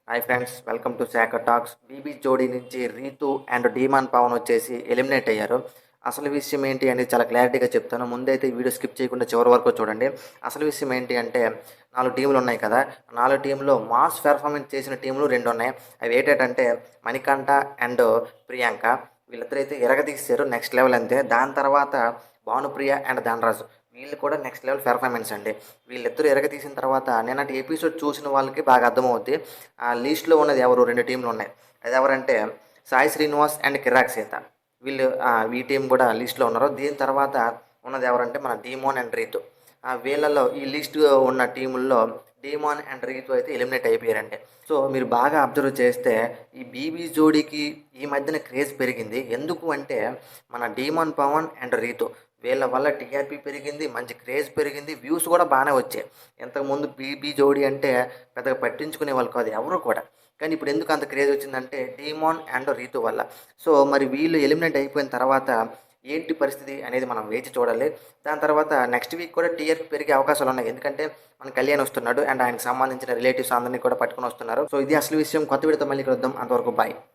Hi friends, welcome to శాఖ talks. BB జోడీ నుంచి రీతు అండ్ డీమాన్ పవన్ వచ్చేసి ఎలిమినేట్ అయ్యారు. అసలు విషయం ఏంటి అనేది చాలా క్లారిటీగా చెప్తాను. ముందైతే ఈ వీడియో స్కిప్ చేయకుండా చివరి వరకు చూడండి. అసలు విషయం ఏంటి అంటే 4 టీములు ఉన్నాయి కదా! 4 టీంలో మాస్ పెర్ఫార్మెన్స్ చేసిన టీములు 2 ఉన్నాయి. అవి ఏంటంటే మణికంఠ అండ్ ప్రియాంక. వీళ్ళిద్దరైతే ఇరగదీశారు, నెక్స్ట్ లెవెల్ అంతే. దాని తర్వాత భానుప్రియ అండ్ ధనరాజు. వీళ్ళు కూడా నెక్స్ట్ లెవెల్ పెర్ఫార్మెన్స్ అండి. వీళ్ళిద్దరూ ఇరగదీసిన తర్వాత నిన్నటి ఎపిసోడ్ చూసిన వాళ్ళకి బాగా అర్థమవుద్ది. ఆ లీస్ట్‌లో ఉన్నది ఎవరు 2 టీమ్‌లు ఉన్నాయి. అదెవరంటే సాయి శ్రీనివాస్ అండ్ కిరాక్ సీత. వీళ్ళు ఈ టీమ్ కూడా లిస్ట్‌లో ఉన్నారు. దీని తర్వాత ఉన్నది ఎవరంటే మన డీమోన్ అండ్ రీతు. వీళ్ళలో ఈ లిస్ట్‌లో ఉన్న టీముల్లో డీమోన్ అండ్ రీతు అయితే ఎలిమినేట్ అయిపోయారండి. సో మీరు బాగా అబ్జర్వ్ చేస్తే ఈ బీబీ జోడీకి ఈ మధ్యన క్రేజ్ పెరిగింది. ఎందుకు అంటే మన డీమోన్ పవన్ అండ్ రీతు వీళ్ళ వల్ల టీఆర్పీ పెరిగింది, మంచి క్రేజ్ పెరిగింది, వ్యూస్ కూడా బాగానే వచ్చాయి. ఇంతకుముందు బీబీ జోడీ అంటే పెద్దగా పట్టించుకునేవాళ్ళు కాదు ఎవరు కూడా. కానీ ఇప్పుడు ఎందుకు అంత క్రేజ్ వచ్చిందంటే డీమోన్ అండ్ రీతు వల్ల. సో మరి వీళ్ళు ఎలిమినేట్ అయిపోయిన తర్వాత ఏంటి పరిస్థితి అనేది మనం వేచి చూడాలి. దాని తర్వాత నెక్స్ట్ వీక్ కూడా టీఆర్పీ పెరిగే అవకాశాలు ఉన్నాయి. ఎందుకంటే మన కళ్యాణ్ వస్తున్నాడు అండ్ ఆయనకు సంబంధించిన రిలేటివ్స్ అందరినీ కూడా పట్టుకొని వస్తున్నారు. సో ఇది అసలు విషయం. కొత్త వీడియోతో మళ్ళీ కలుద్దాం. అంతవరకు బాయ్.